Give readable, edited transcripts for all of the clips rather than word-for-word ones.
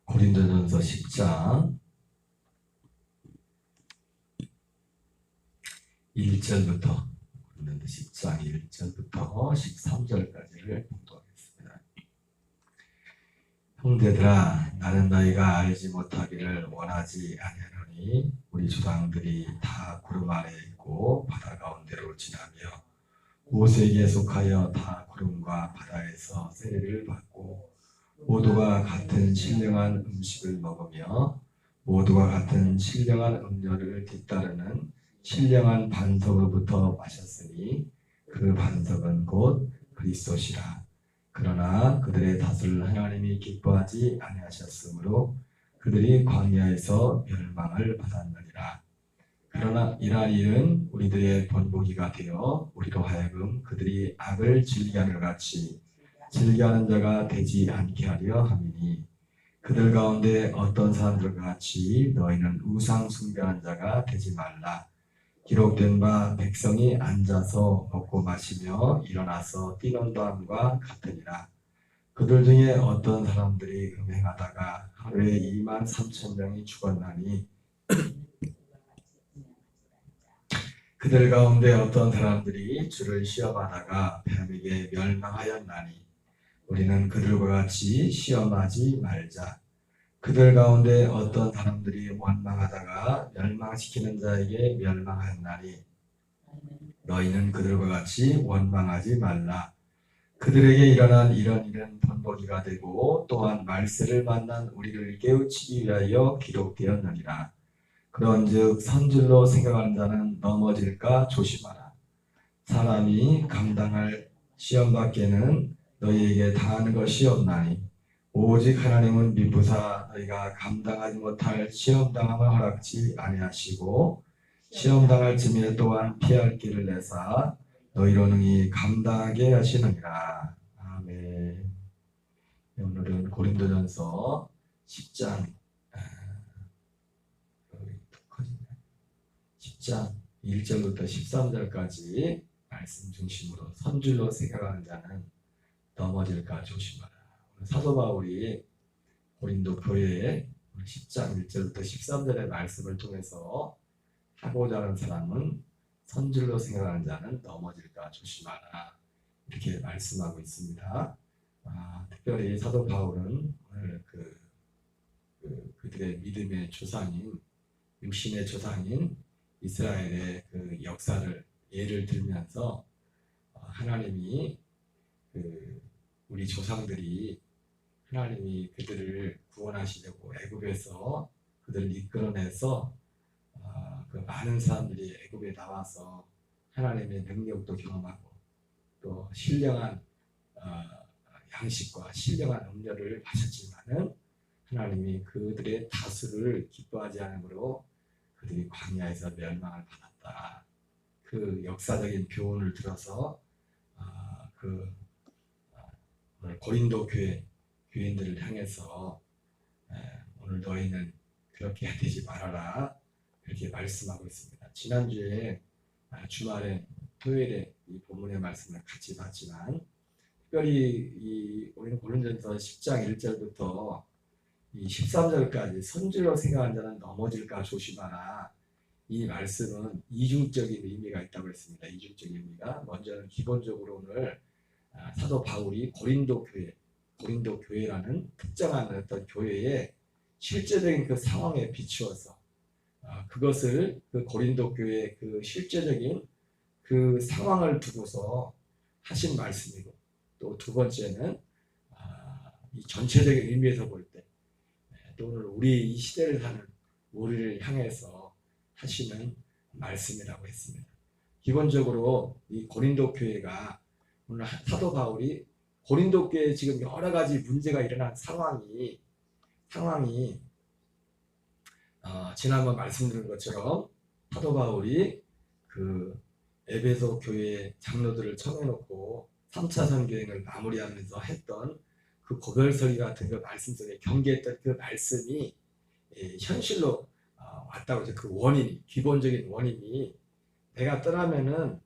고린도전서 10장 1절부터 고린도전서 10장 1절부터 13절까지를 봉독하겠습니다. 형제들아, 나는 너희가 알지 못하기를 원하지 아니하노니 우리 조상들이 다 구름 아래 있고 바다 가운데로 지나며 모세에게 속하여 다 구름과 바다에서 세례를 받고 모두가 같은 신령한 음식을 먹으며 모두가 같은 신령한 음료를 뒤따르는 신령한 반석으로부터 마셨으니 그 반석은 곧 그리스도시라. 그러나 그들의 탓을 하나님이 기뻐하지 아니하셨으므로 그들이 광야에서 멸망을 받았느니라. 그러나 이러한 일은 우리들의 본보기가 되어 우리로 하여금 그들이 악을 즐기하는 같이 즐겨하는 자가 되지 않게 하려 함이니, 그들 가운데 어떤 사람들과 같이 너희는 우상 숭배하는 자가 되지 말라. 기록된 바 백성이 앉아서 먹고 마시며 일어나서 뛰는도 함과 같으니라. 그들 중에 어떤 사람들이 음행하다가 하루에 23,000명이 죽었나니, 그들 가운데 어떤 사람들이 주를 시험하다가 뱀에게 멸망하였나니, 우리는 그들과 같이 시험하지 말자. 그들 가운데 어떤 사람들이 원망하다가 멸망시키는 자에게 멸망하였나니, 너희는 그들과 같이 원망하지 말라. 그들에게 일어난 이런 일은 본보기가 되고 또한 말세를 만난 우리를 깨우치기 위하여 기록되었느니라. 그런즉 선질로 생각하는 자는 넘어질까 조심하라. 사람이 감당할 시험밖에는 너희에게 다하는 것이 없나니, 오직 하나님은 미부사 너희가 감당하지 못할 시험당함을 허락지 아니하시고 시험당할 즈음에 또한 피할 길을 내사 너희로 능히 감당하게 하시느니라. 아멘. 오늘은 고린도전서 10장 1절부터 13절까지 말씀 중심으로 선줄로 생각하는 자는 넘어질까 조심하라. 사도 바울이 고린도 교회에 10장 1절부터 13절의 말씀을 통해서 하고자 하는 사람은 선줄로 생각하는 자는 넘어질까 조심하라, 이렇게 말씀하고 있습니다. 특별히 사도 바울은 오늘 그들의 믿음의 조상인, 육신의 조상인 이스라엘의 그 역사를 예를 들면서 하나님이 우리 조상들이 하나님이 그들을 구원하시려고 애굽에서 그들을 이끌어내서 그 많은 사람들이 애굽에 나와서 하나님의 능력도 경험하고 또 신령한 양식과 신령한 음료를 마셨지만은 하나님이 그들의 다수를 기뻐하지 않으므로 그들이 광야에서 멸망을 받았다. 그 역사적인 교훈을 들어서 오늘 고린도 교인들을 향해서 오늘 너희는 그렇게 되지 말아라, 이렇게 말씀하고 있습니다. 지난주에 주말에 토요일에 이 본문의 말씀을 같이 봤지만, 특별히 우리는 고린도전서 10장 1절부터 이 13절까지 선질로 생각하는 자는 넘어질까 조심하라, 이 말씀은 이중적인 의미가 있다고 했습니다. 이중적인 의미가, 먼저는 기본적으로 오늘 사도 바울이 고린도 교회라는 특정한 어떤 교회의 실제적인 그 상황에 비추어서 그것을 그 고린도 교회의 그 실제적인 그 상황을 두고서 하신 말씀이고, 또 두 번째는 이 전체적인 의미에서 볼 때 또 오늘 우리 이 시대를 사는 우리를 향해서 하시는 말씀이라고 했습니다. 기본적으로 이 고린도 교회가 오늘 사도 바울이 고린도 교회에 지금 여러 가지 문제가 일어난 상황이 지난번 말씀드린 것처럼 사도 바울이 그 에베소 교회 장로들을 청해놓고 3차 선교행을 마무리하면서 했던 그 고별설교 같은 그 말씀 속에 경계했던 그 말씀이 현실로 왔다고 해서 그 원인이, 기본적인 원인이, 내가 떠나면은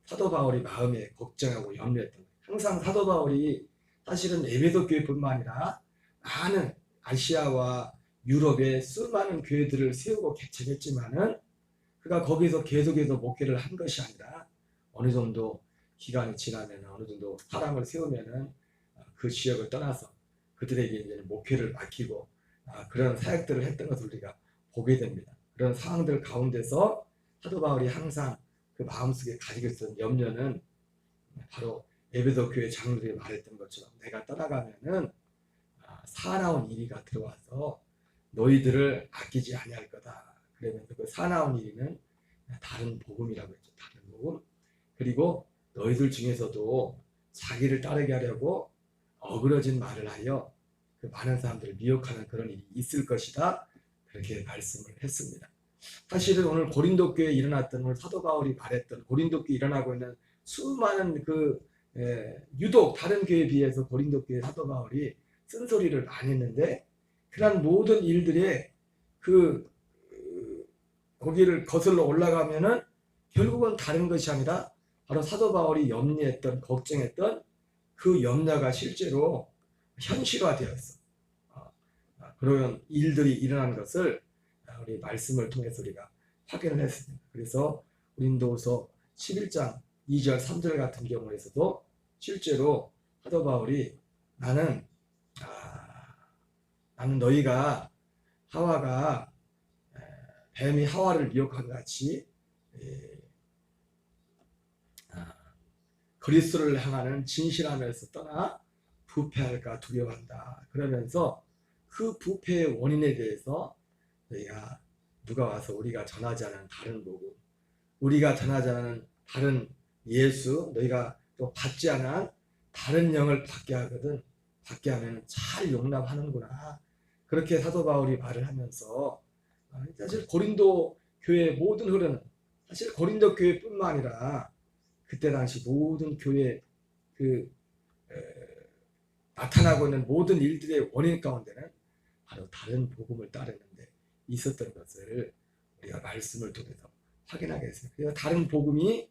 사도 바울이 마음에 걱정하고 염려했던, 항상 사도 바울이 사실은 에베소 교회뿐만 아니라 많은 아시아와 유럽에 수많은 교회들을 세우고 개척했지만은 그가 거기서 계속해서 목회를 한 것이 아니라 어느 정도 기간이 지나면 어느 정도 사람을 세우면은 그 지역을 떠나서 그들에게 이제 목회를 맡기고 그런 사역들을 했던 것을 우리가 보게 됩니다. 그런 상황들 가운데서 사도 바울이 항상 그 마음속에 가지고 있었던 염려는 바로 에베소 교회 장로들이 말했던 것처럼 내가 떠나가면은 사나운 이리가 들어와서 너희들을 아끼지 아니할 거다. 그러면서 그 사나운 이리는 다른 복음이라고 했죠. 다른 복음. 그리고 너희들 중에서도 자기를 따르게 하려고 어그러진 말을 하여 그 많은 사람들을 미혹하는 그런 일이 있을 것이다. 그렇게 말씀을 했습니다. 사실은 오늘 고린도 교회에 일어났던 오늘 사도 바울이 말했던 고린도 교회에 일어나고 있는 수많은 유독 다른 교회에 비해서 고린도 교회 사도 바울이 쓴소리를 많이 했는데 그런 모든 일들에 거기를 거슬러 올라가면은 결국은 다른 것이 아니라 바로 사도 바울이 염려했던 걱정했던 그 염려가 실제로 현실화되었어. 그런 일들이 일어난 것을 우리 말씀을 통해서 우리가 확인을 했습니다. 그래서 고린도후서 11장 2절 3절 같은 경우에서도 실제로 사도 바울이 나는 너희가 하와가 뱀이 하와를 미혹한 같이 그리스도를 향하는 진실함에서 떠나 부패할까 두려워한다. 그러면서 그 부패의 원인에 대해서 너희가 누가 와서 우리가 전하지 않은 다른 복음, 우리가 전하지 않은 다른 예수, 너희가 또 받지 않은 다른 영을 받게 하거든. 받게 하면 잘 용납하는구나. 그렇게 사도 바울이 말을 하면서 사실 고린도 교회의 모든 흐름은 사실 고린도 교회뿐만 아니라 그때 당시 모든 교회 나타나고 있는 모든 일들의 원인 가운데는 바로 다른 복음을 따르는데 있었던 것을 우리가 말씀을 통해서 확인하게 됐습니다. 그래서 다른 복음이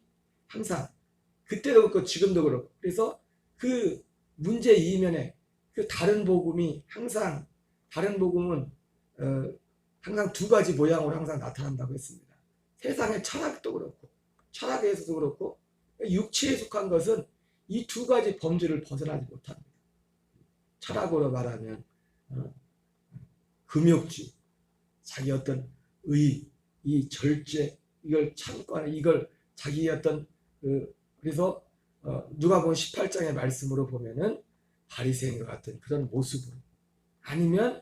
항상 그때도 그렇고 지금도 그렇고 그래서 그 문제 이면에 그 다른 복음이 항상 다른 복음은 항상 두 가지 모양으로 항상 나타난다고 했습니다. 세상의 철학도 그렇고 철학에서도 그렇고 육체에 속한 것은 이 두 가지 범주를 벗어나지 못합니다. 철학으로 말하면 금욕주, 자기 어떤 이 절제, 이걸 참고하는 이걸 자기 어떤 그래서 누가복음 18장의 말씀으로 보면은 바리새인과 같은 그런 모습으로 아니면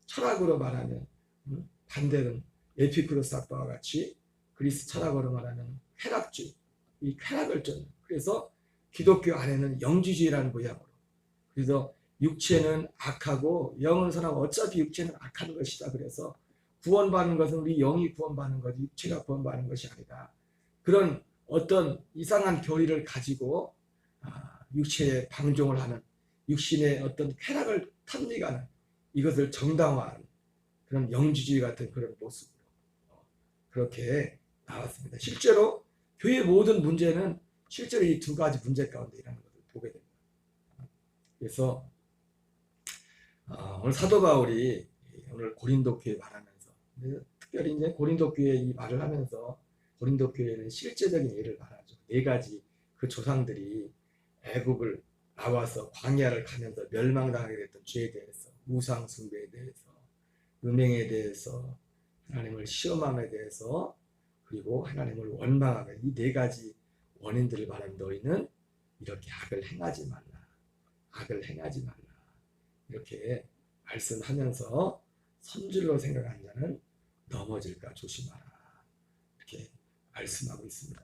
철학으로 말하면 반대는 에피쿠로스 학파와 같이 그리스 철학으로 말하는 쾌락주의, 이 쾌락을 쫓는 그래서 기독교 안에는 영주주의라는 모양으로 그래서 육체는 악하고 영은 선하고 어차피 육체는 악한 것이다. 그래서 구원받는 것은 우리 영이 구원받는 거지 육체가 구원받는 것이 아니다. 그런 어떤 이상한 교리를 가지고 육체에 방종을 하는 육신의 어떤 쾌락을 탐닉하는 이것을 정당화하는 그런 영주주의 같은 그런 모습으로 그렇게 나왔습니다. 실제로 교회의 모든 문제는 실제로 이 두 가지 문제 가운데 일하는 것을 보게 됩니다. 그래서 오늘 사도 바울이 오늘 고린도 교회 말하면서 특별히 이제 고린도 교회 이 말을 하면서 고린도 교회는 실제적인 예를 말하죠. 네 가지 그 조상들이 애굽을 나와서 광야를 가면서 멸망당하게 됐던 죄에 대해서 우상 숭배에 대해서 음행에 대해서 하나님을 시험함에 대해서 그리고 하나님을 원망하며 이 네 가지 원인들을 말하는 너희는 이렇게 악을 행하지 말라. 악을 행하지 말라. 이렇게 말씀하면서 선질로 생각하는 자는 넘어질까 조심하라. 이렇게 말씀하고 있습니다.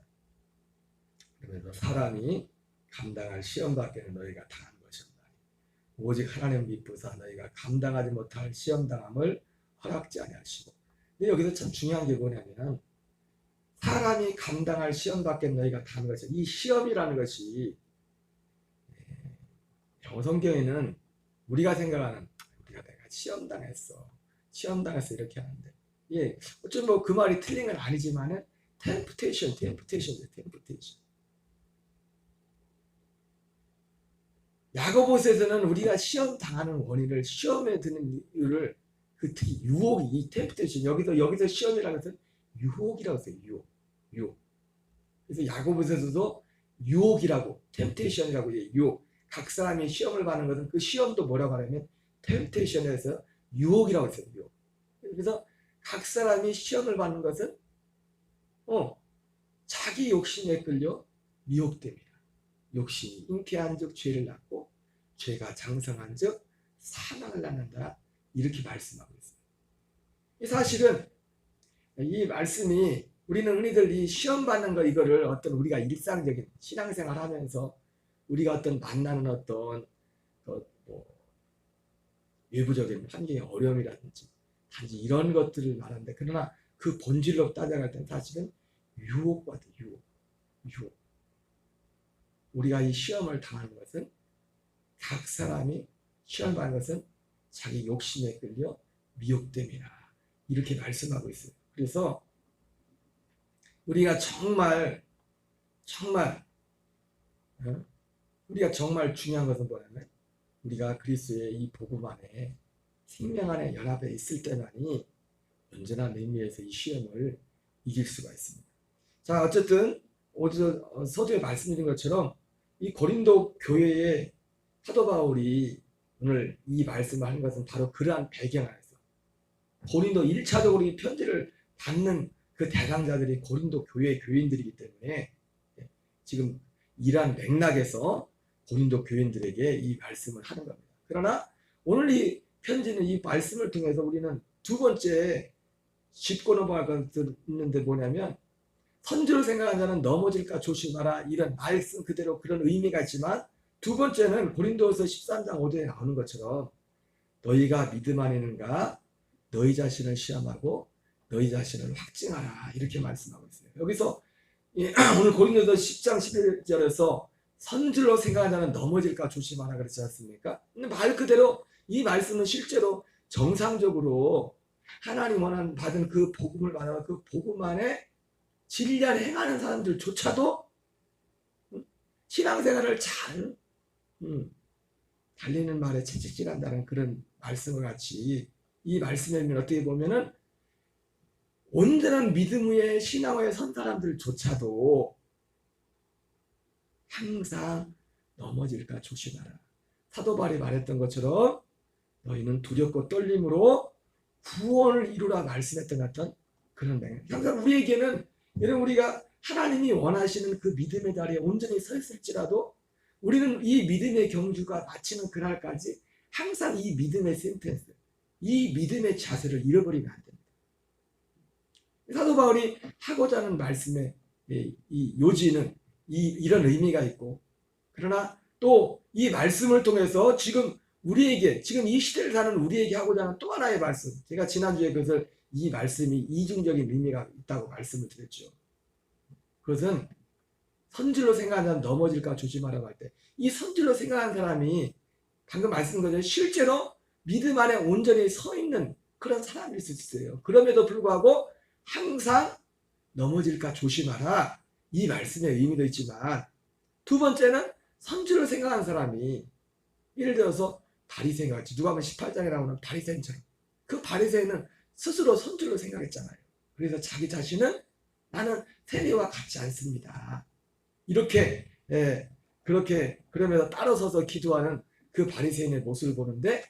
그러면서 사람이 감당할 시험 밖에는 너희가 당한 것이 없나니 오직 하나님 미쁘사 너희가 감당하지 못할 시험 당함을 허락지 아니하시고. 근데 여기서 참 중요한 게 뭐냐면 사람이 감당할 시험 밖에 너희가 당한 것이 이 시험이라는 것이 영어 성경에는 우리가 생각하는 내가 시험 당했어 이렇게 하는데 어쩌면 뭐 그 말이 틀린 건 아니지만은 temptation. 야고보서에서는 우리가 시험 당하는 원인을, 시험에 드는 이유를, 그 특히 유혹이, 이 템프테이션, 여기서 시험이라고 해서 유혹이라고 써요. 유혹. 그래서 야고보서에서도 유혹이라고, 템프테이션이라고 해요. 유혹. 각 사람이 시험을 받는 것은 그 시험도 뭐라고 하냐면 템프테이션에서 유혹이라고 했어요. 유혹. 그래서 각 사람이 시험을 받는 것은 자기 욕심에 끌려 미혹됩니다. 욕심이 잉태한 즉 죄를 낳고 죄가 장성한 즉 사망을 낳는다. 이렇게 말씀하고 있습니다. 사실은 이 말씀이 우리는 흔히들 이 시험 받는 거 이거를 어떤 우리가 일상적인 신앙생활 하면서 우리가 어떤 만나는 어떤 뭐 외부적인 환경의 어려움이라든지 단지 이런 것들을 말하는데, 그러나 그 본질로 따져갈 때는 사실은 유혹과도 유혹. 우리가 이 시험을 당하는 것은, 각 사람이 시험 받는 것은 자기 욕심에 끌려 미혹됨이라. 이렇게 말씀하고 있어요. 그래서 우리가 정말 우리가 정말 중요한 것은 뭐냐면, 우리가 그리스도의 이 복음 안에 생명 안에 연합해 있을 때만이 온전한 의미에서 이 시험을 이길 수가 있습니다. 자, 어쨌든 어제 서두에 말씀드린 것처럼 이 고린도 교회의 사도 바울이 오늘 이 말씀을 하는 것은 바로 그러한 배경 안에서, 고린도 1차적으로 이 편지를 받는 그 대상자들이 고린도 교회의 교인들이기 때문에 지금 이러한 맥락에서 고린도 교인들에게 이 말씀을 하는 겁니다. 그러나 오늘 이 편지는 이 말씀을 통해서 우리는 두 번째 짚고 넘어갈 것이 있는데 뭐냐면, 선지로 생각하는 자는 넘어질까 조심하라. 이런 말씀 그대로 그런 의미가 있지만, 두 번째는 고린도서 13장 5절에 나오는 것처럼 너희가 믿음 안에 있는가 너희 자신을 시험하고 너희 자신을 확증하라. 이렇게 말씀하고 있어요. 여기서 오늘 고린도서 10장 11절에서 선지로 생각하는 자는 넘어질까 조심하라 그랬지 않습니까? 근데 말 그대로 이 말씀은 실제로 정상적으로 하나님 원하는 받은 그 복음을 받아 그 복음 안에 진리를 행하는 사람들조차도 신앙생활을 잘 달리는 말에 채찍질한다는 그런 말씀을 같이, 이 말씀의 의미는 어떻게 보면은 온전한 믿음 위에 신앙 위에 선 사람들조차도 항상 넘어질까 조심하라. 사도 바울이 말했던 것처럼 너희는 두렵고 떨림으로 구원을 이루라 말씀했던 같은 그런 맥락. 항상 우리에게는, 여러분, 우리가 하나님이 원하시는 그 믿음의 자리에 온전히 서 있을지라도 우리는 이 믿음의 경주가 마치는 그날까지 항상 이 믿음의 센텐스, 이 믿음의 자세를 잃어버리면 안 됩니다. 사도 바울이 하고자 하는 말씀의 이 요지는 이런 의미가 있고, 그러나 또 이 말씀을 통해서 지금 우리에게, 지금 이 시대를 사는 우리에게 하고자 하는 또 하나의 말씀, 제가 지난주에 그것을 이 말씀이 이중적인 의미가 있다고 말씀을 드렸죠. 그것은 선질로 생각하는 넘어질까 조심하라고 할 때, 이 선질로 생각하는 사람이 방금 말씀드린 것처럼 실제로 믿음 안에 온전히 서 있는 그런 사람일 수 있어요. 그럼에도 불구하고 항상 넘어질까 조심하라, 이 말씀의 의미도 있지만, 두 번째는 선질로 생각하는 사람이, 예를 들어서 바리새인 같이, 누가 보면 18장에 나오는 바리새인처럼, 그 바리새인은 스스로 선질로 생각했잖아요. 그래서 자기 자신은 나는 세리와 같지 않습니다, 이렇게 그렇게 그러면서 따라서서 기도하는 그 바리새인의 모습을 보는데,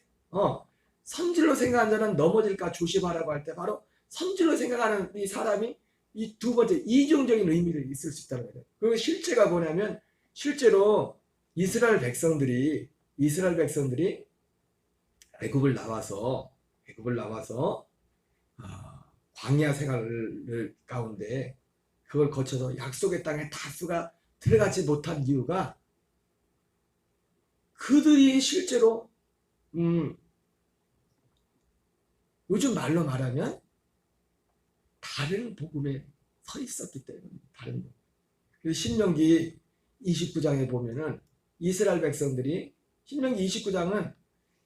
선질로 생각하는 자는 넘어질까 조심하라고 할 때 바로 선질로 생각하는 이 사람이 이 두 번째 이중적인 의미가 있을 수 있다는 거예요. 그 실제가 뭐냐면, 실제로 이스라엘 백성들이 애굽을 나와서 광야 생활을 가운데 그걸 거쳐서 약속의 땅에 다수가 들어가지 못한 이유가, 그들이 실제로 요즘 말로 말하면 다른 복음에 서 있었기 때문입니다. 다른 복음. 그래서 신명기 29장에 보면은 이스라엘 백성들이, 신명기 29장은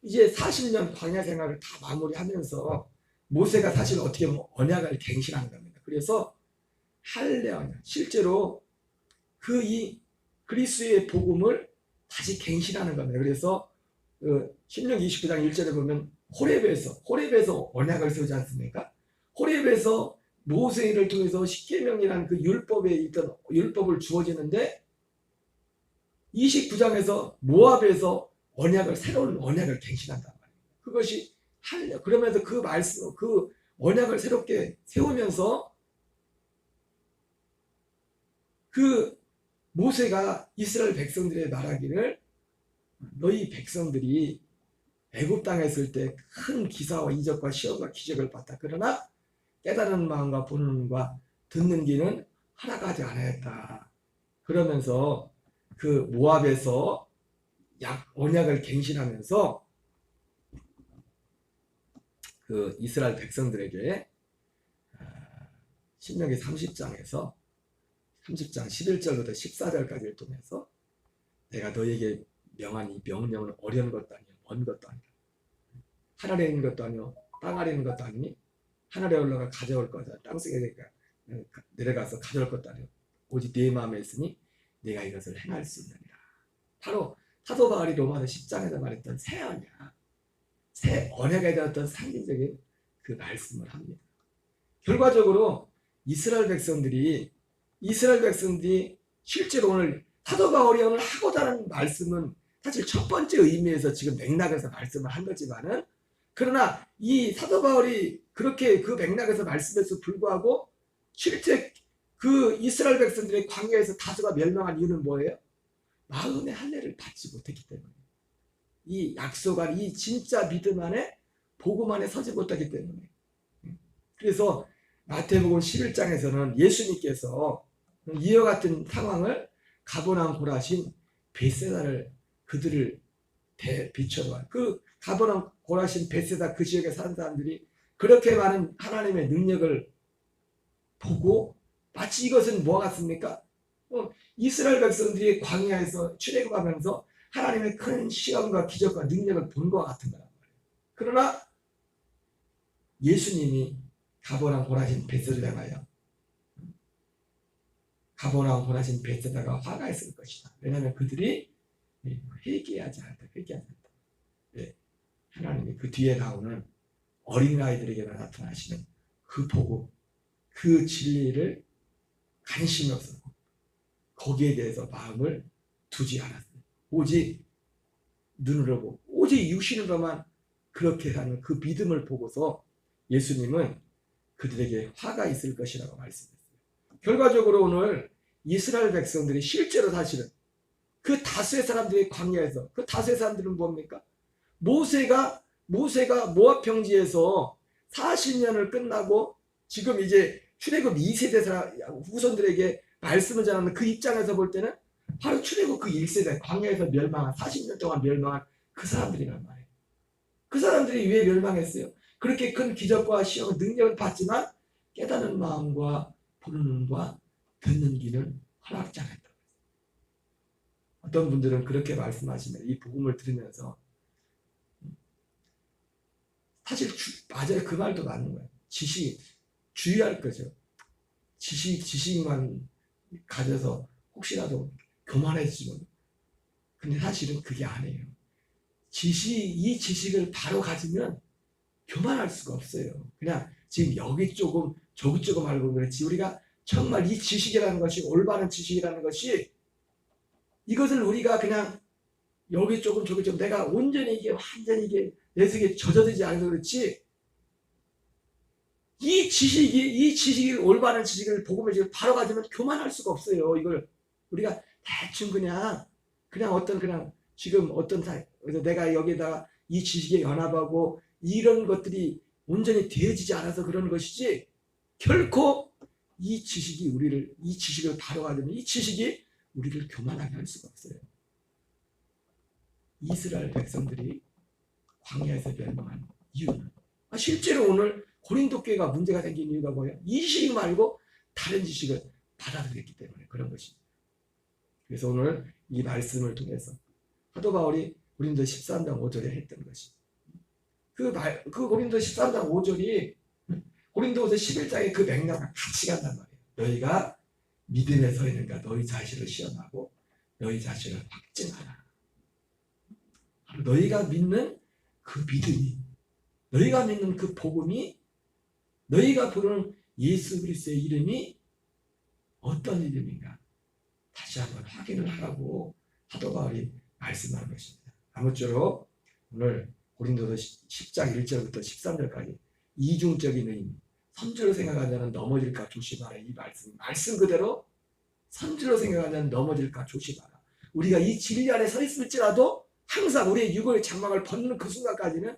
이제 40년 광야 생활을 다 마무리하면서 모세가 사실 어떻게 보면 언약을 갱신한 겁니다. 그래서 할례 언약, 실제로 그 이 그리스도의 복음을 다시 갱신하는 겁니다. 그래서 신명기 29장 1절에 보면 호렙에서 언약을 세우지 않습니까? 호렙에서 모세를 통해서 십계명이라는 그 율법에 있던 율법을 주어지는데 29장에서 모압에서 새로운 언약을 갱신한단 말이에요. 그것이 그러면서 그 말씀, 그 언약을 새롭게 세우면서 그 모세가 이스라엘 백성들의 말하기를 너희 백성들이 애굽 땅에 있을 때 큰 기사와 이적과 시험과 기적을 봤다. 그러나 깨달은 마음과 보는 눈과 듣는 귀는 허락하지 않았다. 그러면서 그 모압에서 언약을 갱신하면서 그 이스라엘 백성들에게 신명기 30장 11절부터 14절까지를 통해서 내가 너에게 명한 이 명령은 어려운 것도 아니요 먼 것도 아니다. 하늘에 있는 것도 아니요 땅 아래 있는 것도 아니니 하늘에 올라가 가져올 거다. 땅속에 내려가서 가져올 것도 아니요 오직 네 마음에 있으니 네가 이것을 행할 수 있느니라. 바로 사도 바울이 로마서 10장에서 말했던 새 언약에 대한 어떤 상징적인 그 말씀을 합니다. 결과적으로 이스라엘 백성들이 실제로 오늘 사도 바울이 오늘 하고자 하는 말씀은 사실 첫 번째 의미에서 지금 맥락에서 말씀을 한 거지만은, 그러나 이 사도 바울이 그렇게 그 맥락에서 말씀에서 불구하고 실제 그 이스라엘 백성들의 광야에서 다수가 멸망한 이유는 뭐예요? 마음의 할례를 받지 못했기 때문에, 이 약속한 이 진짜 믿음 안에 복음 안에 서지 못하기 때문에. 그래서 마태복음 11장에서는 예수님께서 이와 같은 상황을 가버나움 고라신 벳세다를 그들을 비춰봐. 그 가버나움 고라신 벳세다 그 지역에 사는 사람들이 그렇게 많은 하나님의 능력을 보고 마치 이것은 뭐가 같습니까? 이스라엘 백성들이 광야에서 출애굽하면서 하나님의 큰 시험과 기적과 능력을 본 것과 같은 거란 말이에요. 그러나 예수님이 가버나움 고라신 벳세다를 향하여 가버나움 고라신 벳세다가 화가 있을 것이다. 왜냐하면 그들이 회개하지 않았다. 하나님이 그 뒤에 나오는 어린아이들에게만 나타나시는 그 복음, 그 진리를 관심이 없었고 거기에 대해서 마음을 두지 않았어요. 오직 눈으로 보고 오직 육신으로만 그렇게 하는 그 믿음을 보고서 예수님은 그들에게 화가 있을 것이라고 말씀했어요. 결과적으로 오늘 이스라엘 백성들이 실제로 사실은 그 다수의 사람들이 광야에서, 그 다수의 사람들은 뭡니까? 모세가 모압 평지에서 40년을 끝나고 지금 이제 출애굽 2세대 후손들에게 말씀을 전하는 그 입장에서 볼 때는 바로 출애굽 그 1세대 광야에서 멸망한 40년 동안 멸망한 그 사람들이란 말이에요. 그 사람들이 왜 멸망했어요? 그렇게 큰 기적과 시험 능력을 받지만 깨닫는 마음과 보는 눈과 듣는 귀는 허락지 않았다. 어떤 분들은 그렇게 말씀하시면 이 복음을 들으면서 사실 맞아요. 그 말도 맞는 거예요. 주의할 거죠. 지식만 가져서 혹시라도 교만해지면. 근데 사실은 그게 아니에요. 이 지식을 바로 가지면 교만할 수가 없어요. 그냥 지금 여기 조금 저기 조금 알고 그렇지, 우리가 정말 이 지식이라는 것이 올바른 지식이라는 것이 이것을 우리가 그냥 여기 조금 저기 조금 내가 온전히 이게 완전히 이게 내 속에 젖어들지 않아서 그렇지, 이 지식이 올바른 지식을 복음을 지금 바로 가지면 교만할 수가 없어요. 이걸 우리가 대충 그냥 지금 그래서 내가 여기다가 이 지식에 연합하고 이런 것들이 온전히 되어지지 않아서 그런 것이지, 결코 이 지식을 바로 가지면 이 지식이 우리를 교만하게 할 수가 없어요. 이스라엘 백성들이 광야에서 멸망한 이유는, 실제로 오늘 고린도 교회가 문제가 생긴 이유가 뭐예요? 이 지식 말고 다른 지식을 받아들였기 때문에 그런 것입니다. 그래서 오늘 이 말씀을 통해서 사도 바울이 고린도 13장 5절에 했던 것이, 그 고린도 13장 5절이 고린도후서 11장의 그 맥락과 같이 간단 말이에요. 너희가 믿음에 서 있는가 너희 자신을 시험하고 너희 자신을 확증하라. 바로 너희가 믿는 그 믿음이, 너희가 믿는 그 복음이, 너희가 부르는 예수 그리스도의 이름이 어떤 이름인가 다시 한번 확인을 하라고 사도 바울이 말씀하는 것입니다. 아무쪼록 오늘 고린도서 10장 1절부터 13절까지 이중적인 의미, 선지로 생각하는 자는 넘어질까 조심하라. 이 말씀 그대로 선지로 생각하는 자는 넘어질까 조심하라. 우리가 이 진리 안에 서 있을지라도 항상 우리의 육의 장막을 벗는 그 순간까지는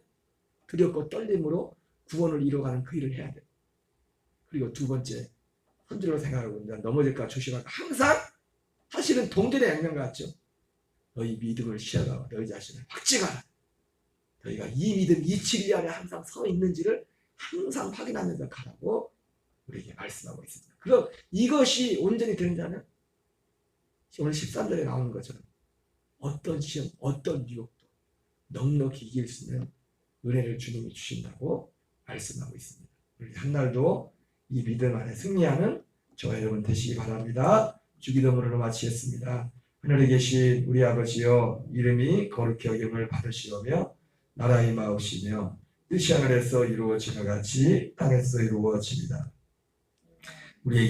두렵고 떨림으로 구원을 이뤄가는 그 일을 해야 돼. 그리고 두 번째, 선지로 생각하고 있는 자는 넘어질까 조심하라. 항상 사실은 동전의 양면 같죠. 너희 믿음을 시험하고 너희 자신을 확증하라. 너희가 이 믿음, 이 진리 안에 항상 서 있는지를 항상 확인하면서 가라고 우리에게 말씀하고 있습니다. 그럼 이것이 온전히 되는 자는 오늘 13절에 나오는 것처럼 어떤 시험, 어떤 유혹도 넉넉히 이길 수 있는 은혜를 주님이 주신다고 말씀하고 있습니다. 우리 한날도 이 믿음 안에 승리하는 저와 여러분 되시기 바랍니다. 주기도문으로 마치겠습니다. 하늘에 계신 우리 아버지여, 이름이 거룩히 여김을 받으시오며 나라 임하옵시며 뜻이 하늘에서 이루어지는 같이 땅에서 이루어집니다. 우리